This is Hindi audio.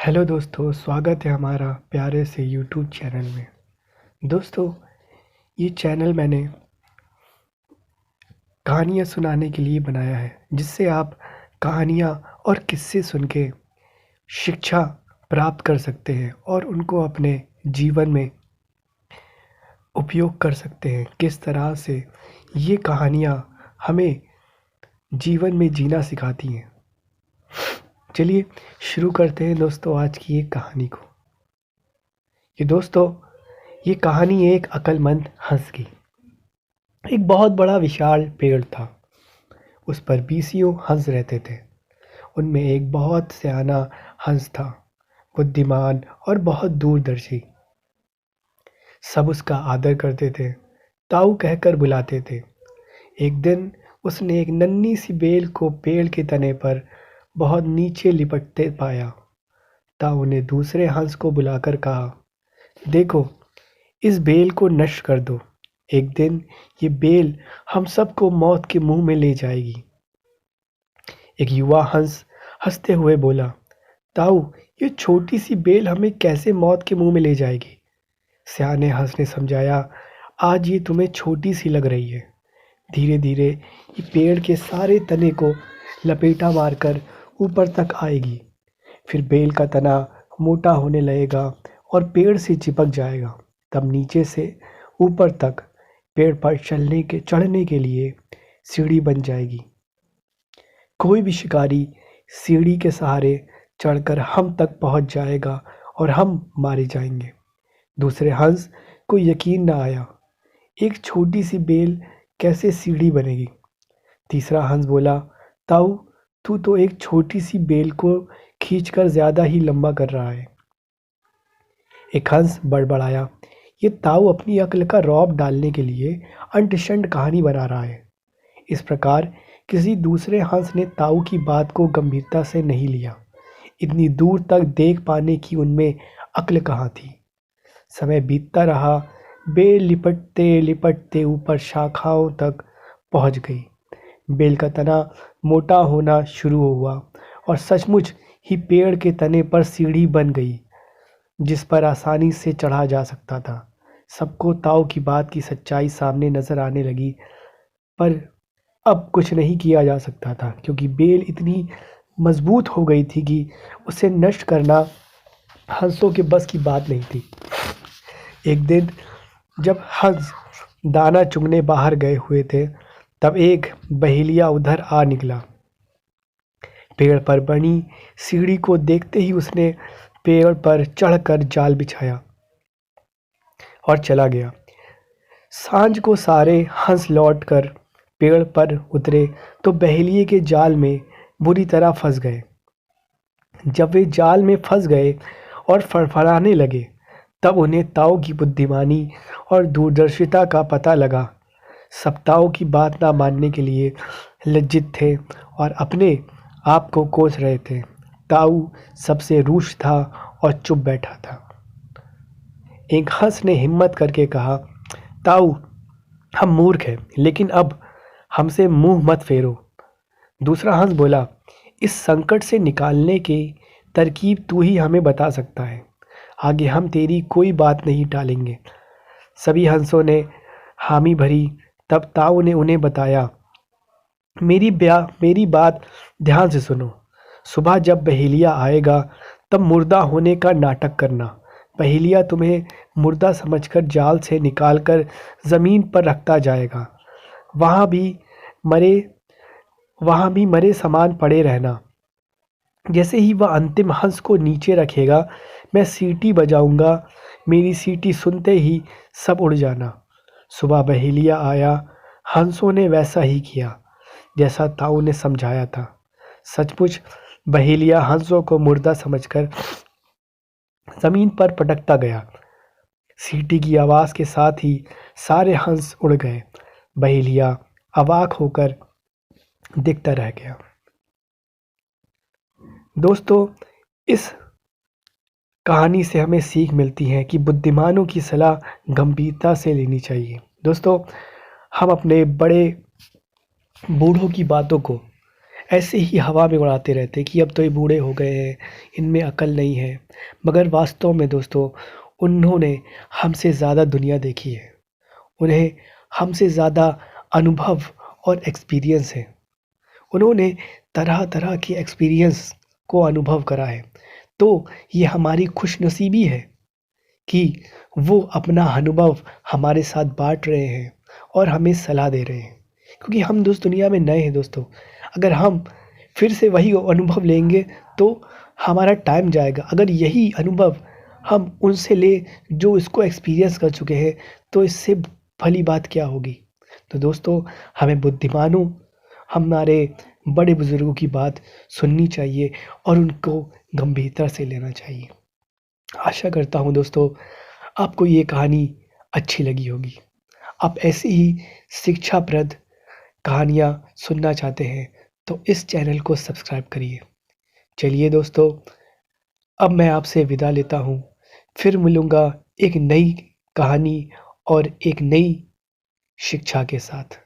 हेलो दोस्तों, स्वागत है हमारा प्यारे से यूट्यूब चैनल में। दोस्तों, ये चैनल मैंने कहानियाँ सुनाने के लिए बनाया है, जिससे आप कहानियाँ और किस्से सुन के शिक्षा प्राप्त कर सकते हैं और उनको अपने जीवन में उपयोग कर सकते हैं। किस तरह से ये कहानियाँ हमें जीवन में जीना सिखाती हैं। चलिए शुरू करते हैं दोस्तों आज की एक कहानी को। दोस्तों, ये कहानी एक अक्लमंद हंस की। एक बहुत बड़ा विशाल पेड़ था। उस पर बीसियों हंस रहते थे। उनमें एक बहुत सयाना हंस था, बुद्धिमान और बहुत दूरदर्शी। सब उसका आदर करते थे, ताऊ कहकर बुलाते थे। एक दिन उसने एक नन्ही सी बेल को पेड़ के तने पर बहुत नीचे लिपटते पाया। ताऊ ने दूसरे हंस को बुलाकर कहा, देखो, इस बेल को नष्ट कर दो। एक दिन ये बेल हम सबको मौत के मुंह में ले जाएगी। एक युवा हंस हंसते हुए बोला, ताऊ, ये छोटी सी बेल हमें कैसे मौत के मुंह में ले जाएगी? सियाने हंस ने समझाया, आज ये तुम्हें छोटी सी लग रही है। धीरे धीरे ये पेड़ के सारे तने को लपेटा मारकर ऊपर तक आएगी। फिर बेल का तना मोटा होने लगेगा और पेड़ से चिपक जाएगा। तब नीचे से ऊपर तक पेड़ पर चढ़ने के लिए सीढ़ी बन जाएगी। कोई भी शिकारी सीढ़ी के सहारे चढ़कर हम तक पहुंच जाएगा और हम मारे जाएंगे। दूसरे हंस को यकीन न आया, एक छोटी सी बेल कैसे सीढ़ी बनेगी? तीसरा हंस बोला, ताऊ, तू तो एक छोटी सी बेल को खींचकर ज्यादा ही लंबा कर रहा है। एक हंस बड़बड़ाया, ये ताऊ अपनी अक्ल का रौब डालने के लिए अंट-शंट कहानी बना रहा है। इस प्रकार किसी दूसरे हंस ने ताऊ की बात को गंभीरता से नहीं लिया। इतनी दूर तक देख पाने की उनमें अक्ल कहाँ थी। समय बीतता रहा। बेल लिपटते लिपटते ऊपर शाखाओं तक पहुंच गई। बेल का तना मोटा होना शुरू हुआ और सचमुच ही पेड़ के तने पर सीढ़ी बन गई, जिस पर आसानी से चढ़ा जा सकता था। सबको ताऊ की बात की सच्चाई सामने नजर आने लगी, पर अब कुछ नहीं किया जा सकता था, क्योंकि बेल इतनी मजबूत हो गई थी कि उसे नष्ट करना हंसों के बस की बात नहीं थी। एक दिन जब हंस दाना चुगने बाहर गए हुए थे, तब एक बहेलिया उधर आ निकला। पेड़ पर बनी सीढ़ी को देखते ही उसने पेड़ पर चढ़कर जाल बिछाया और चला गया। सांझ को सारे हंस लौटकर पेड़ पर उतरे तो बहेलिए के जाल में बुरी तरह फंस गए। जब वे जाल में फंस गए और फड़फड़ाने लगे, तब उन्हें ताऊ की बुद्धिमानी और दूरदर्शिता का पता लगा। सब ताऊ की बात ना मानने के लिए लज्जित थे और अपने आप को कोस रहे थे। ताऊ सबसे रूठ था और चुप बैठा था। एक हंस ने हिम्मत करके कहा, ताऊ, हम मूर्ख हैं, लेकिन अब हमसे मुंह मत फेरो। दूसरा हंस बोला, इस संकट से निकालने की तरकीब तू ही हमें बता सकता है। आगे हम तेरी कोई बात नहीं टालेंगे। सभी हंसों ने हामी भरी। तब ताऊ ने उन्हें बताया, मेरी बात ध्यान से सुनो। सुबह जब बहेलिया आएगा, तब मुर्दा होने का नाटक करना। बहेलिया तुम्हें मुर्दा समझकर जाल से निकालकर जमीन पर रखता जाएगा। वहां भी मरे समान पड़े रहना। जैसे ही वह अंतिम हंस को नीचे रखेगा, मैं सीटी बजाऊंगा। मेरी सीटी सुनते ही सब उड़ जाना। सुबह बहेलिया आया। हंसों ने वैसा ही किया जैसा ताऊ ने समझाया था। सचमुच बहेलिया हंसों को मुर्दा समझकर जमीन पर पटकता गया। सीटी की आवाज के साथ ही सारे हंस उड़ गए। बहेलिया अवाक होकर देखता रह गया। दोस्तों, इस कहानी से हमें सीख मिलती है कि बुद्धिमानों की सलाह गंभीरता से लेनी चाहिए। दोस्तों, हम अपने बड़े बूढ़ों की बातों को ऐसे ही हवा में उड़ाते रहते हैं कि अब तो ये बूढ़े हो गए हैं, इनमें अकल नहीं है। मगर वास्तव में दोस्तों, उन्होंने हमसे ज़्यादा दुनिया देखी है। उन्हें हमसे ज़्यादा अनुभव और एक्सपीरियंस है। उन्होंने तरह-तरह के एक्सपीरियंस को अनुभव करा है। तो ये हमारी खुशनसीबी है कि वो अपना अनुभव हमारे साथ बाँट रहे हैं और हमें सलाह दे रहे हैं। क्योंकि हम इस दुनिया में नए हैं दोस्तों। अगर हम फिर से वही अनुभव लेंगे तो हमारा टाइम जाएगा। अगर यही अनुभव हम उनसे लें जो इसको एक्सपीरियंस कर चुके हैं, तो इससे भली बात क्या होगी? तो दोस्तों, हमें बुद्धिमानों, हमारे बड़े बुज़ुर्गों की बात सुननी चाहिए और उनको गंभीरता से लेना चाहिए। आशा करता हूँ दोस्तों, आपको ये कहानी अच्छी लगी होगी। आप ऐसी ही शिक्षाप्रद कहानियाँ सुनना चाहते हैं तो इस चैनल को सब्सक्राइब करिए। चलिए दोस्तों, अब मैं आपसे विदा लेता हूँ। फिर मिलूँगा एक नई कहानी और एक नई शिक्षा के साथ।